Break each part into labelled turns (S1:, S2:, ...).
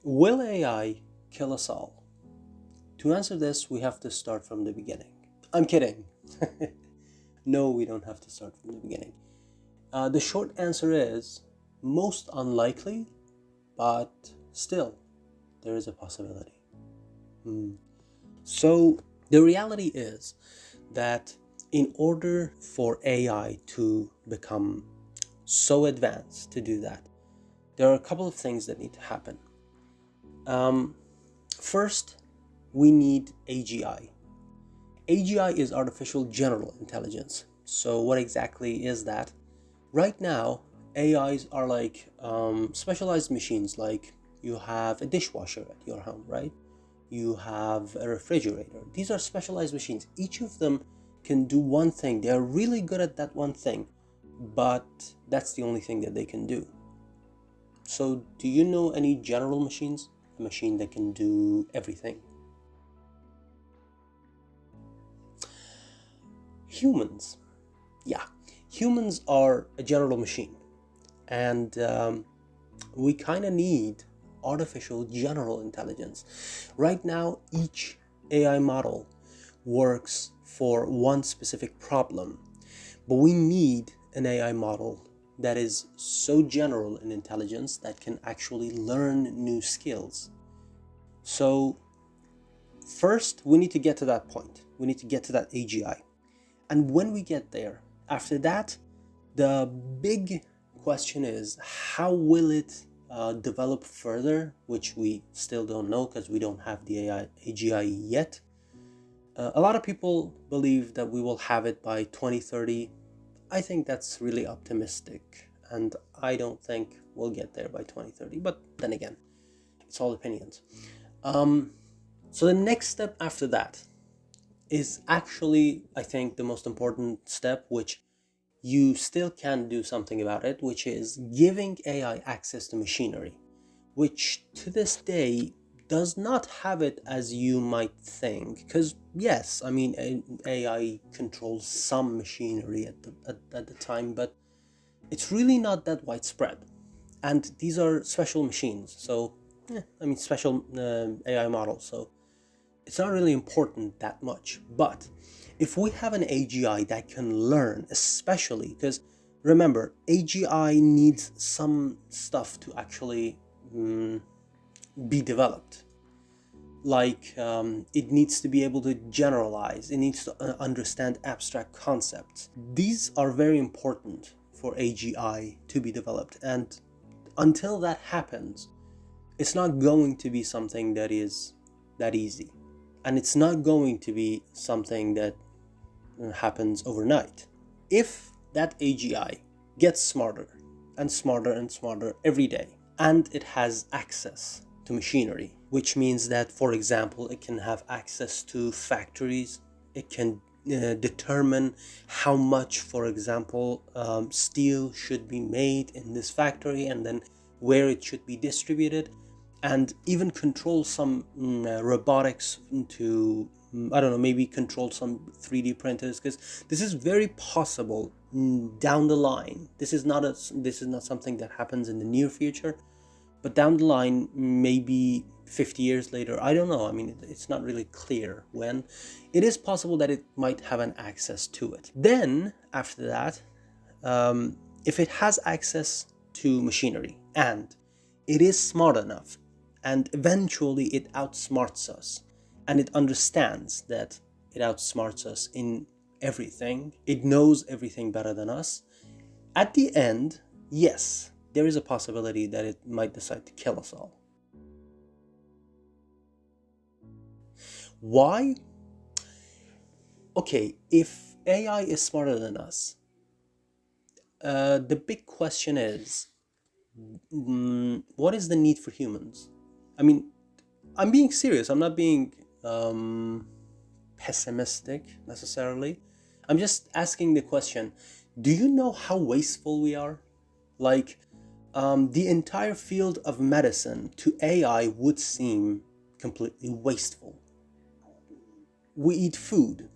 S1: Will AI kill us all? To answer this, we have to start from the beginning. I'm kidding. No, we don't have to start from the beginning. The short answer is most unlikely, but still, there is a possibility. So, the reality is that in order for AI to become so advanced to do that, there are a couple of things that need to happen. First, we need AGI. AGI is artificial general intelligence. So what exactly is that? Right now, AIs are like specialized machines, like you have a dishwasher at your home, right? You have a refrigerator. These are specialized machines. Each of them can do one thing. They are really good at that one thing, but that's the only thing that they can do. So do you know any general machines? A machine that can do everything? Humans. Yeah, humans are a general machine, and we kind of need artificial general intelligence. Right now, each AI model works for one specific problem, but we need an AI model that is so general in intelligence that can actually learn new skills. So first, we need to get to that point. We need to get to that AGI. And when we get there, after that, the big question is, how will it develop further, which we still don't know because we don't have the AGI yet. A lot of people believe that we will have it by 2030. I think that's really optimistic, and I don't think we'll get there by 2030. But then again, it's all opinions. So the next step after that is actually, I think, the most important step, which you still can do something about it, which is giving AI access to machinery, which to this day does not have it as you might think. Because yes, I mean, AI controls some machinery at the time, but it's really not that widespread. And these are special machines, so special AI models, so it's not really important that much. But if we have an AGI that can learn, especially because remember, AGI needs some stuff to actually be developed. Like it needs to be able to generalize, it needs to understand abstract concepts. These are very important for AGI to be developed, and until that happens, it's not going to be something that is that easy. And it's not going to be something that happens overnight. If that AGI gets smarter and smarter and smarter every day, and it has access to machinery, which means that, for example, it can have access to factories, it can determine how much, for example, steel should be made in this factory and then where it should be distributed, and even control some robotics to, I don't know, maybe control some 3D printers, because this is very possible down the line. This is not something that happens in the near future, but down the line, maybe 50 years later, I don't know. I mean, it's not really clear when. It is possible that it might have an access to it. Then, after that, if it has access to machinery and it is smart enough, and eventually it outsmarts us, and it understands that it outsmarts us in everything, it knows everything better than us, at the end, yes, there is a possibility that it might decide to kill us all. Why? Okay, if AI is smarter than us, the big question is, what is the need for humans? I mean, I'm being serious. I'm not being pessimistic necessarily. I'm just asking the question, do you know how wasteful we are? Like, the entire field of medicine to AI would seem completely wasteful. We eat food.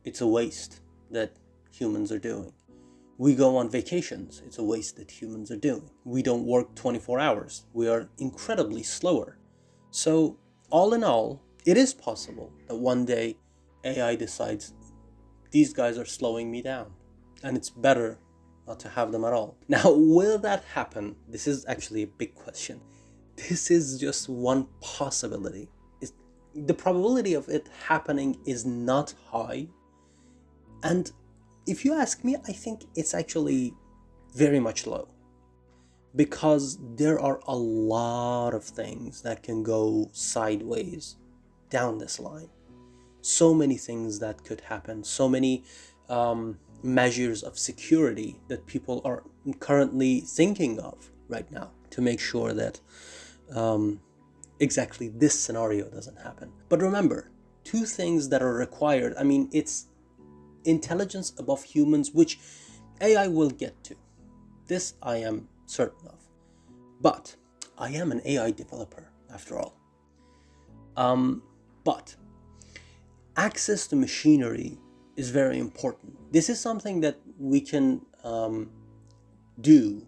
S1: It's a waste that humans are doing. We go on vacations. It's a waste that humans are doing. We don't work 24 hours. We are incredibly slower. So, all in all, it is possible that one day AI decides these guys are slowing me down, and it's better not to have them at all. Now, will that happen? This is actually a big question. This is just one possibility. The probability of it happening is not high. And if you ask me, I think it's actually very much low. Because there are a lot of things that can go sideways down this line. So many things that could happen. So many measures of security that people are currently thinking of right now to make sure that exactly this scenario doesn't happen. But remember, two things that are required. I mean, it's intelligence above humans, which AI will get to. This I am certain of. But I am an AI developer, after all. But access to machinery is very important. This is something that we can do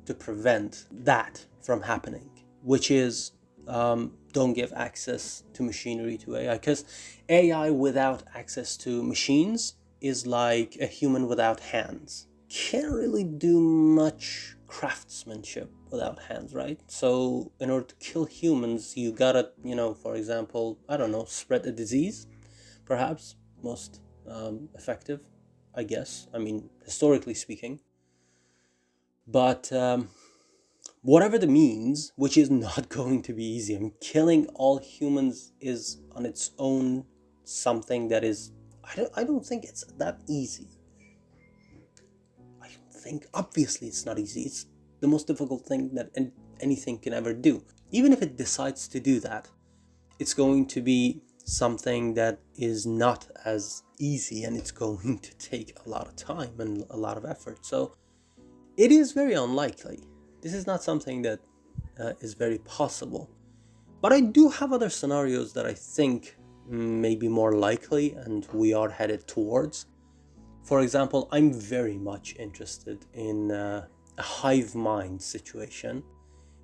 S1: to prevent that from happening, which is don't give access to machinery to AI, because AI without access to machines is like a human without hands. Can't really do much craftsmanship without hands, right? So in order to kill humans, you gotta, for example, I don't know, spread a disease, perhaps most effective, I guess. I mean, historically speaking. But whatever the means, which is not going to be easy. I mean, killing all humans is on its own something that is, I don't think it's that easy. I don't think, obviously it's not easy. It's the most difficult thing that anything can ever do. Even if it decides to do that, it's going to be something that is not as easy, and it's going to take a lot of time and a lot of effort. So it is very unlikely. This is not something that is very possible. But I do have other scenarios that I think may be more likely and we are headed towards. For example, I'm very much interested in a hive mind situation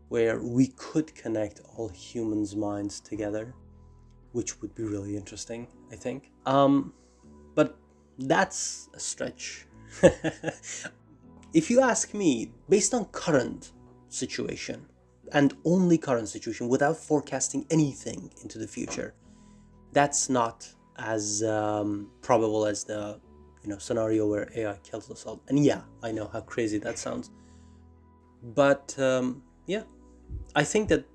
S1: where we could connect all humans' minds together, which would be really interesting, I think. But that's a stretch. If you ask me, based on current situation, and only current situation, without forecasting anything into the future, that's not as probable as the scenario where AI kills us all. And yeah, I know how crazy that sounds. But yeah, I think that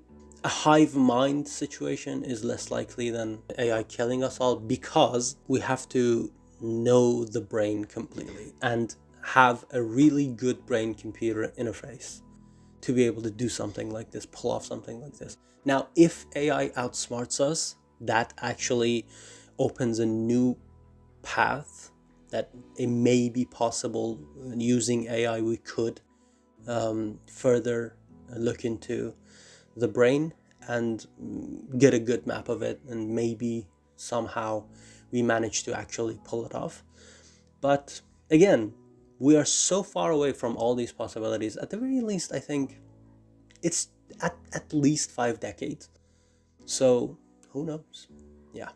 S1: a hive mind situation is less likely than AI killing us all, because we have to know the brain completely and have a really good brain computer interface to be able to do something like this, pull off something like this. Now, if AI outsmarts us, that actually opens a new path that it may be possible. Using AI, we could further look into the brain and get a good map of it, and maybe somehow we manage to actually pull it off. But again, we are so far away from all these possibilities. At the very least, I think it's at least 5 decades. So who knows? Yeah.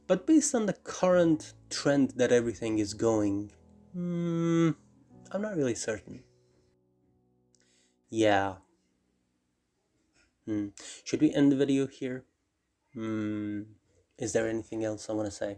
S1: But based on the current trend that everything is going, I'm not really certain. Yeah. Should we end the video here? Is there anything else I want to say?